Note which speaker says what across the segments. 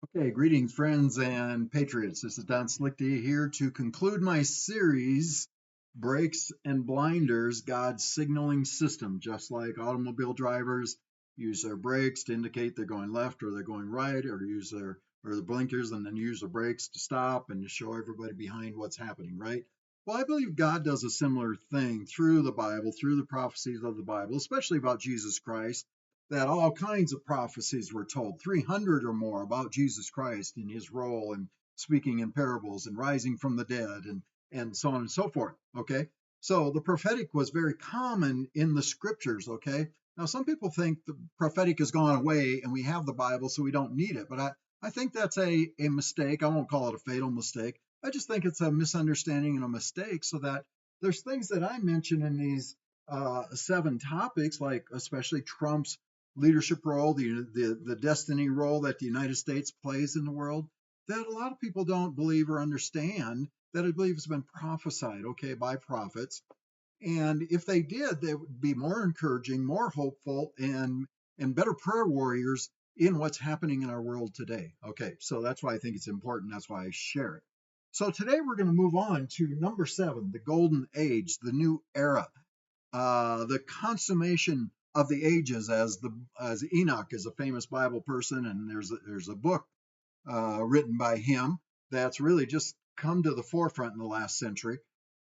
Speaker 1: Okay, greetings, friends and patriots. This is Don Slickty here to conclude my series, Brakes and Blinders, God's Signaling System. Just like automobile drivers use their brakes to indicate they're going left or they're going right, or use the blinkers and then use the brakes to stop and to show everybody behind what's happening, right? Well, I believe God does a similar thing through the Bible, through the prophecies of the Bible, especially about Jesus Christ, that all kinds of prophecies were told, 300 or more, about Jesus Christ and his role and speaking in parables and rising from the dead and so on and so forth. Okay. So the prophetic was very common in the scriptures. Okay. Now, some people think the prophetic has gone away and we have the Bible, so we don't need it. But I think that's a mistake. I won't call it a fatal mistake. I just think it's a misunderstanding and a mistake, so that there's things that I mention in these seven topics, like especially Trump's leadership role, the destiny role that the United States plays in the world, that a lot of people don't believe or understand, that I believe has been prophesied, okay, by prophets. And if they did, they would be more encouraging, more hopeful, and better prayer warriors in what's happening in our world today. Okay, so that's why I think it's important. That's why I share it. So today we're going to move on to number 7, the golden age, the new era, the consummation of the ages, as Enoch is a famous Bible person, and there's a book written by him that's really just come to the forefront in the last century.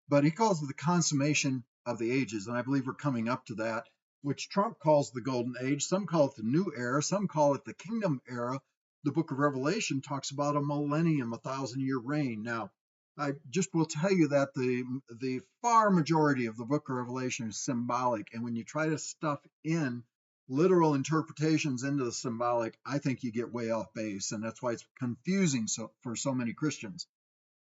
Speaker 1: But he calls it the consummation of the ages, and I believe we're coming up to that, which Trump calls the golden age. Some call it the new era, some call it the kingdom era. The book of Revelation talks about a millennium, 1,000-year reign. Now, I just will tell you that the far majority of the book of Revelation is symbolic, and when you try to stuff in literal interpretations into the symbolic, I think you get way off base, and that's why it's confusing for so many Christians.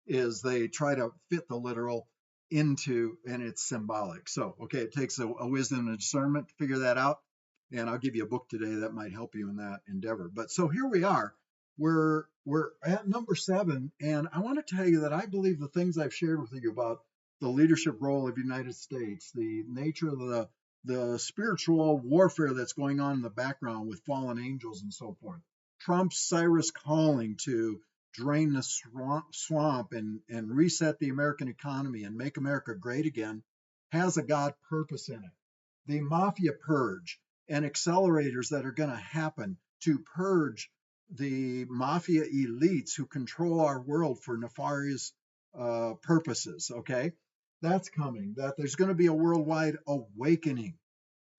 Speaker 1: Is they try to fit the literal into, and it's symbolic. So, okay, it takes a wisdom and a discernment to figure that out, and I'll give you a book today that might help you in that endeavor. But so here we are. We're at number 7, and I want to tell you that I believe the things I've shared with you about the leadership role of the United States, the nature of the spiritual warfare that's going on in the background with fallen angels and so forth. Trump's Cyrus calling to drain the swamp and reset the American economy and make America great again has a God purpose in it. The mafia purge and accelerators that are going to happen to purge the mafia elites who control our world for nefarious purposes. Okay, that's coming. That there's going to be a worldwide awakening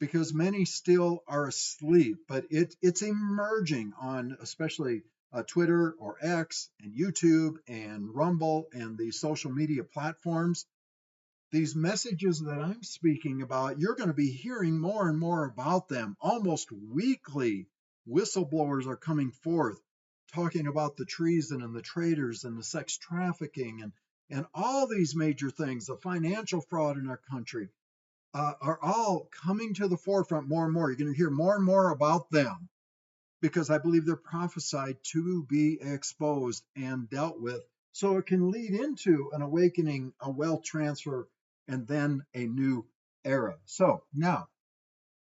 Speaker 1: because many still are asleep, but it's emerging on especially Twitter or X and YouTube and Rumble and the social media platforms. These messages that I'm speaking about, you're going to be hearing more and more about them almost weekly. Whistleblowers are coming forth talking about the treason and the traitors and the sex trafficking and all these major things, the financial fraud in our country, are all coming to the forefront more and more. You're going to hear more and more about them because I believe they're prophesied to be exposed and dealt with. So it can lead into an awakening, a wealth transfer, and then a new era. So now,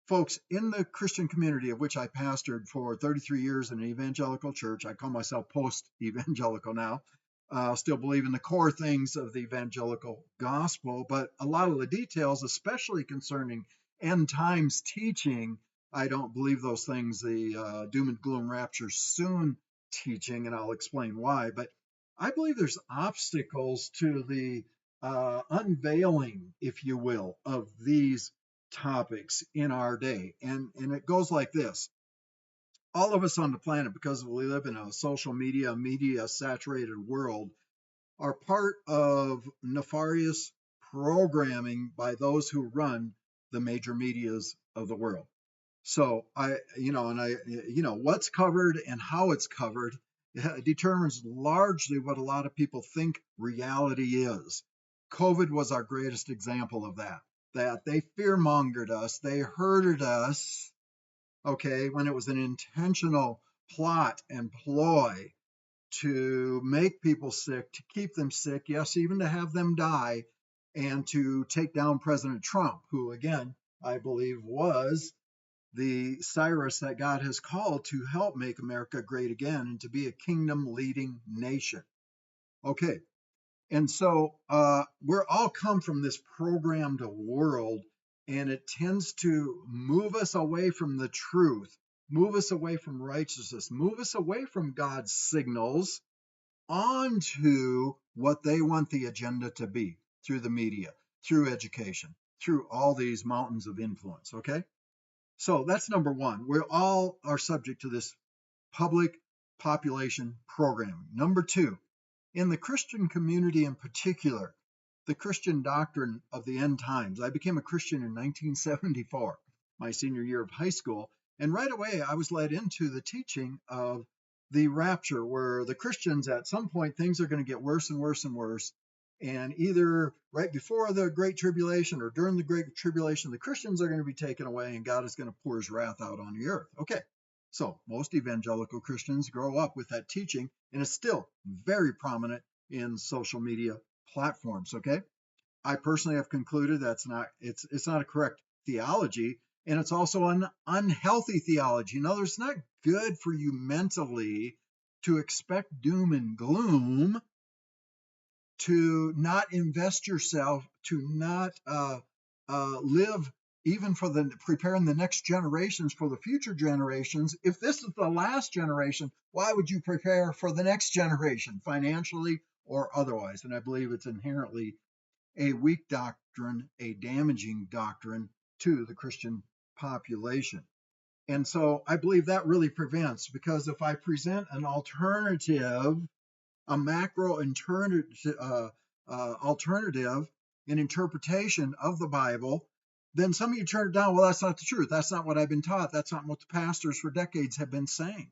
Speaker 1: folks, in the Christian community of which I pastored for 33 years in an evangelical church, I call myself post evangelical now. Still believe in the core things of the evangelical gospel, but a lot of the details, especially concerning end times teaching, I don't believe those things, the doom and gloom rapture soon teaching, and I'll explain why. But I believe there's obstacles to the unveiling, if you will, of these topics in our day. And it goes like this. All of us on the planet, because we live in a social media saturated world, are part of nefarious programming by those who run the major medias of the world. So what's covered and how it's covered determines largely what a lot of people think reality is. COVID was our greatest example of that. That they fear mongered us, they hurted us, okay, when it was an intentional plot and ploy to make people sick, to keep them sick, yes, even to have them die, and to take down President Trump, who, again, I believe was the Cyrus that God has called to help make America great again and to be a kingdom leading nation. Okay, and so we're all come from this programmed world, and it tends to move us away from the truth, move us away from righteousness, move us away from God's signals onto what they want the agenda to be through the media, through education, through all these mountains of influence. Okay, so that's number one. We all are subject to this public population programming. Number two, in the Christian community in particular, the Christian doctrine of the end times. I became a Christian in 1974, my senior year of high school, and right away I was led into the teaching of the rapture, where the Christians at some point things are going to get worse and worse and worse. And either right before the Great Tribulation or during the Great Tribulation, the Christians are going to be taken away and God is going to pour his wrath out on the earth. Okay, so most evangelical Christians grow up with that teaching, and it's still very prominent in social media platforms. Okay, I personally have concluded that's not it's not a correct theology, and it's also an unhealthy theology. In other words, it's not good for you mentally to expect doom and gloom, to not invest yourself, to not live even for the preparing the next generations for the future generations. If this is the last generation, why would you prepare for the next generation, financially or otherwise? And I believe it's inherently a weak doctrine, a damaging doctrine to the Christian population. And so I believe that really prevents, because if I present an alternative, a macro alternative in interpretation of the Bible, then some of you turn it down. Well, that's not the truth. That's not what I've been taught. That's not what the pastors for decades have been saying.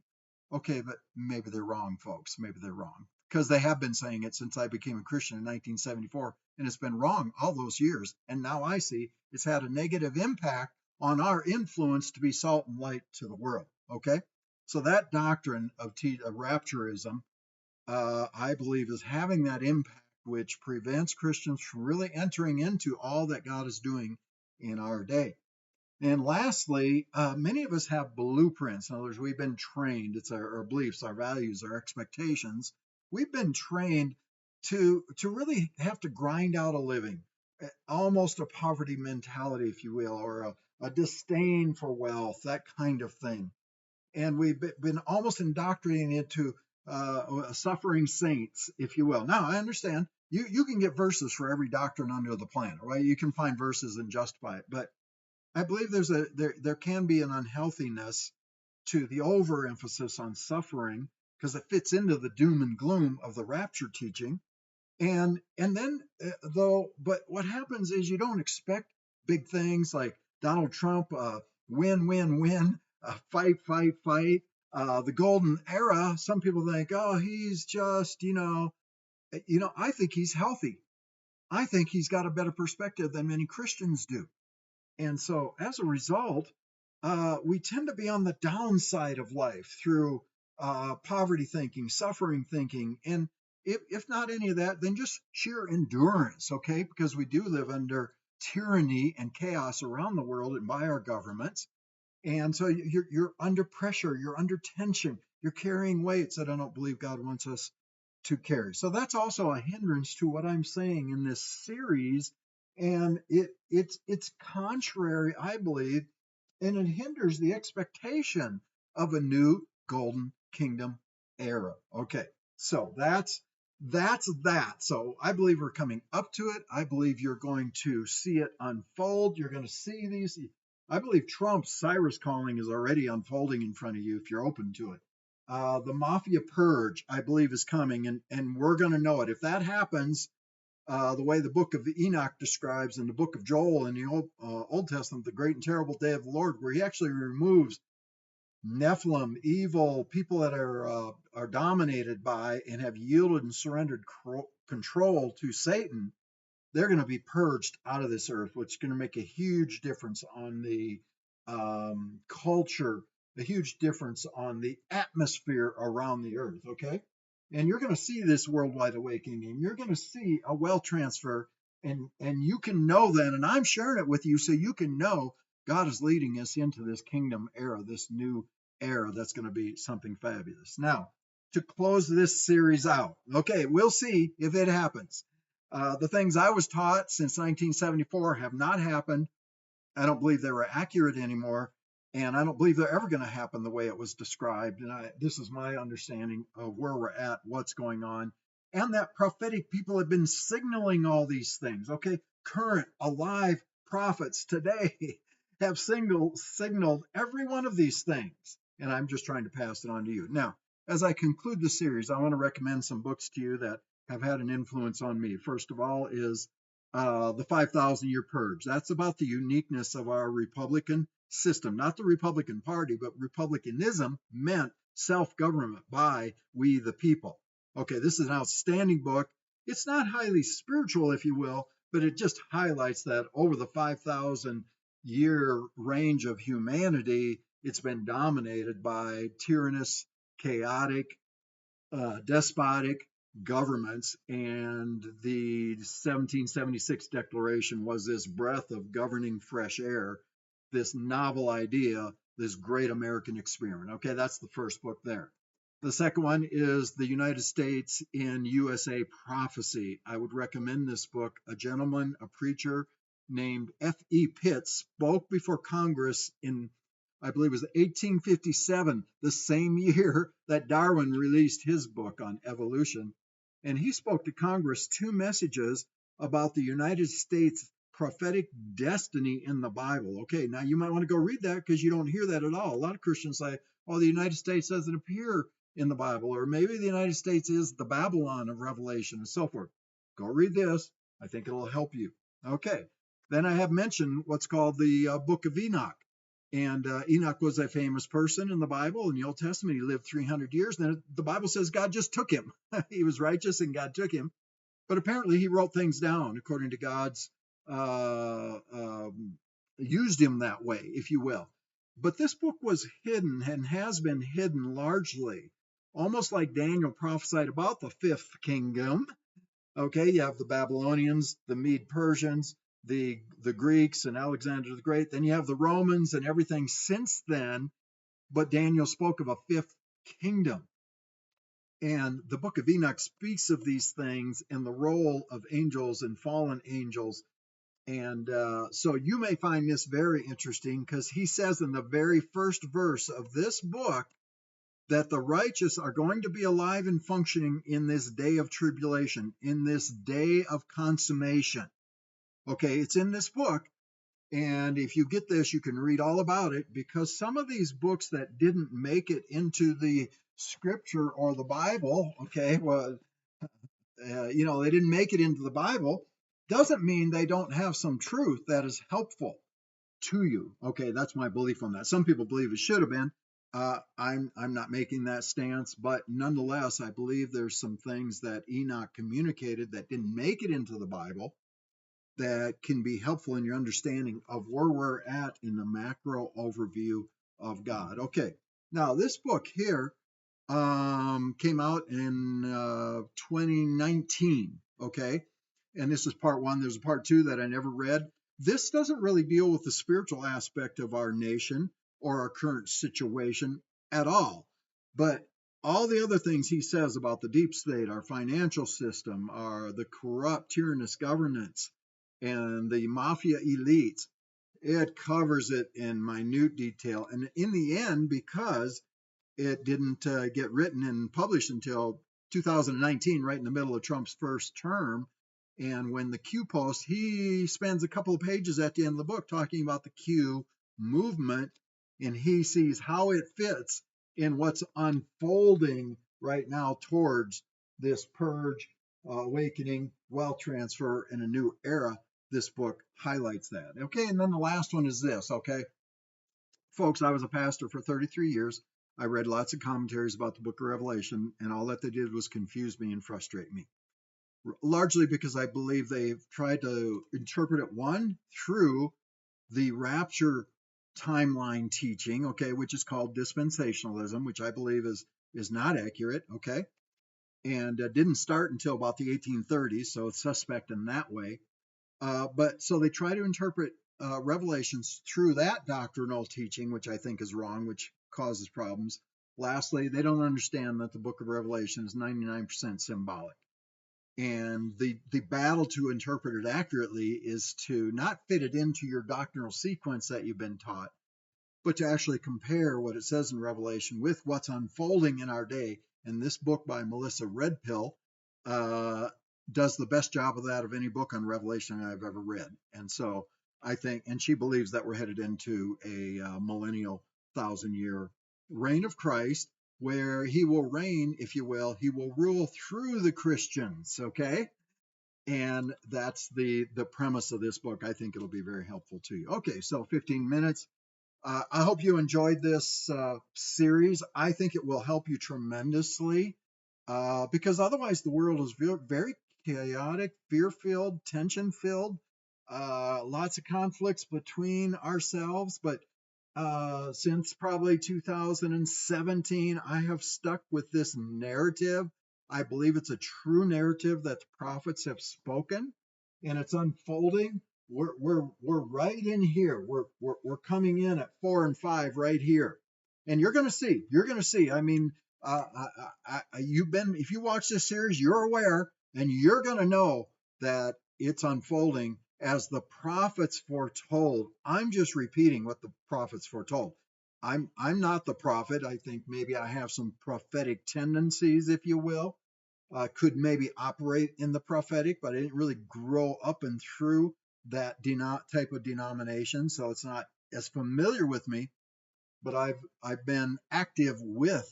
Speaker 1: Okay, but maybe they're wrong, folks. Maybe they're wrong, because they have been saying it since I became a Christian in 1974, and it's been wrong all those years. And now I see it's had a negative impact on our influence to be salt and light to the world. Okay, so that doctrine of rapturism, I believe, is having that impact, which prevents Christians from really entering into all that God is doing in our day. And lastly, many of us have blueprints. In other words, we've been trained. It's our beliefs, our values, our expectations. We've been trained to really have to grind out a living, almost a poverty mentality, if you will, or a disdain for wealth, that kind of thing. And we've been almost indoctrinated into suffering saints, if you will. Now, I understand you can get verses for every doctrine under the planet, right? You can find verses and justify it, but I believe there can be an unhealthiness to the overemphasis on suffering, because it fits into the doom and gloom of the rapture teaching. And then but what happens is you don't expect big things like Donald Trump, win, win, win, fight, fight, fight. The golden era. Some people think, oh, he's just, I think he's healthy. I think he's got a better perspective than many Christians do. And so as a result, we tend to be on the downside of life through poverty thinking, suffering thinking, and if not any of that, then just sheer endurance, okay? Because we do live under tyranny and chaos around the world and by our governments. And so you're under pressure, you're under tension, you're carrying weights that I don't believe God wants us to carry. So that's also a hindrance to what I'm saying in this series. And it's contrary, I believe, and it hinders the expectation of a new golden kingdom era. Okay, so that's that. So I believe we're coming up to it. I believe you're going to see it unfold. You're going to see these. I believe Trump's Cyrus calling is already unfolding in front of you if you're open to it. The mafia purge, I believe, is coming, and we're going to know it. If that happens, the way the book of Enoch describes in the book of Joel in the Old Testament, the great and terrible day of the Lord, where he actually removes Nephilim, evil people that are dominated by and have yielded and surrendered control to Satan, they're going to be purged out of this earth, which is going to make a huge difference on the culture, a huge difference on the atmosphere around the earth, okay? And you're going to see this worldwide awakening, and you're going to see a wealth transfer, and you can know that, and I'm sharing it with you so you can know God is leading us into this kingdom era, this new era that's going to be something fabulous. Now, to close this series out, okay, we'll see if it happens. The things I was taught since 1974 have not happened. I don't believe they were accurate anymore, and I don't believe they're ever going to happen the way it was described. And this is my understanding of where we're at, what's going on, and that prophetic people have been signaling all these things. Okay, current, alive prophets today have signaled every one of these things, and I'm just trying to pass it on to you. Now, as I conclude the series, I want to recommend some books to you that have had an influence on me. First of all is the 5,000-year purge. That's about the uniqueness of our Republican system, not the Republican Party, but republicanism meant self-government by we the people. Okay, this is an outstanding book. It's not highly spiritual, if you will, but it just highlights that over the 5,000-year range of humanity, it's been dominated by tyrannous, chaotic, despotic governments, and the 1776 Declaration was this breath of governing fresh air, this novel idea, this great American experiment. Okay, that's the first book there. The second one is The United States in USA Prophecy. I would recommend this book. A gentleman, a preacher named F.E. Pitts spoke before Congress in, I believe it was 1857, the same year that Darwin released his book on evolution. And he spoke to Congress two messages about the United States prophetic destiny in the Bible. Okay, now you might want to go read that because you don't hear that at all. A lot of Christians say, well, the United States doesn't appear in the Bible, or maybe the United States is the Babylon of Revelation and so forth. Go read this. I think it'll help you. Okay, then I have mentioned what's called the Book of Enoch. And Enoch was a famous person in the Bible. In the Old Testament, he lived 300 years. And then the Bible says God just took him. He was righteous and God took him. But apparently he wrote things down according to God's, used him that way, if you will. But this book was hidden and has been hidden largely, almost like Daniel prophesied about the fifth kingdom. Okay, you have the Babylonians, the Mede-Persians, the Greeks and Alexander the Great. Then you have the Romans and everything since then. But Daniel spoke of a fifth kingdom. And the book of Enoch speaks of these things and the role of angels and fallen angels. And so you may find this very interesting because he says in the very first verse of this book that the righteous are going to be alive and functioning in this day of tribulation, in this day of consummation. Okay, it's in this book. And if you get this, you can read all about it, because some of these books that didn't make it into the scripture or the Bible, okay, well, they didn't make it into the Bible, doesn't mean they don't have some truth that is helpful to you. Okay, that's my belief on that. Some people believe it should have been. I'm not making that stance, but nonetheless, I believe there's some things that Enoch communicated that didn't make it into the Bible that can be helpful in your understanding of where we're at in the macro overview of God. Okay, now this book here came out in 2019. Okay, and this is part one. There's a part two that I never read. This doesn't really deal with the spiritual aspect of our nation or our current situation at all, but all the other things he says about the deep state, our financial system, the corrupt, tyrannous governance, and the mafia elites, it covers it in minute detail. And in the end, because it didn't get written and published until 2019, right in the middle of Trump's first term, and when the Q post, he spends a couple of pages at the end of the book talking about the Q movement, and he sees how it fits in what's unfolding right now towards this purge, awakening, wealth transfer, and a new era. This book highlights that. Okay, and then the last one is this. Okay, folks, I was a pastor for 33 years. I read lots of commentaries about the book of Revelation, and all that they did was confuse me and frustrate me, largely because I believe they've tried to interpret it, one, through the rapture timeline teaching, okay, which is called dispensationalism, which I believe is not accurate, okay, and didn't start until about the 1830s, so it's suspect in that way. But so they try to interpret Revelations through that doctrinal teaching, which I think is wrong, which causes problems. Lastly, they don't understand that the book of Revelation is 99% symbolic. And the battle to interpret it accurately is to not fit it into your doctrinal sequence that you've been taught, but to actually compare what it says in Revelation with what's unfolding in our day. And this book by Melissa Redpill does the best job of that of any book on Revelation I've ever read. And so I think, and she believes that we're headed into a millennial 1,000-year reign of Christ, where he will reign, if you will, he will rule through the Christians, okay? And that's the premise of this book. I think it'll be very helpful to you. Okay, so 15 minutes. I hope you enjoyed this series. I think it will help you tremendously because otherwise the world is very chaotic, fear-filled, tension-filled, lots of conflicts between ourselves. But since probably 2017, I have stuck with this narrative. I believe it's a true narrative that the prophets have spoken, and it's unfolding. We're right in here. We're coming in at 4 and 5 right here, and you're going to see. You're going to see. I mean, you've been, if you watch this series, you're aware, and you're going to know that it's unfolding as the prophets foretold. I'm just repeating what the prophets foretold. I'm not the prophet. I think maybe I have some prophetic tendencies, if you will. Could maybe operate in the prophetic, but I didn't really grow up and through that type of denomination, so it's not as familiar with me. But I've been active with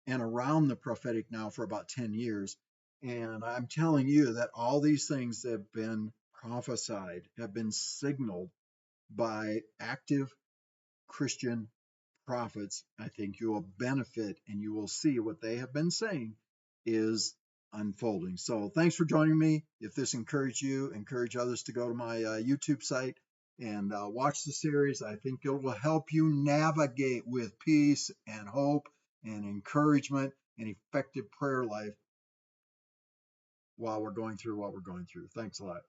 Speaker 1: and around the prophetic now for about 10 years, and I'm telling you that all these things have been prophesied, have been signaled by active Christian prophets. I think you will benefit and you will see what they have been saying is unfolding. So thanks for joining me. If this encouraged you, encourage others to go to my YouTube site and watch the series. I think it will help you navigate with peace and hope and encouragement and effective prayer life while we're going through what we're going through. Thanks a lot.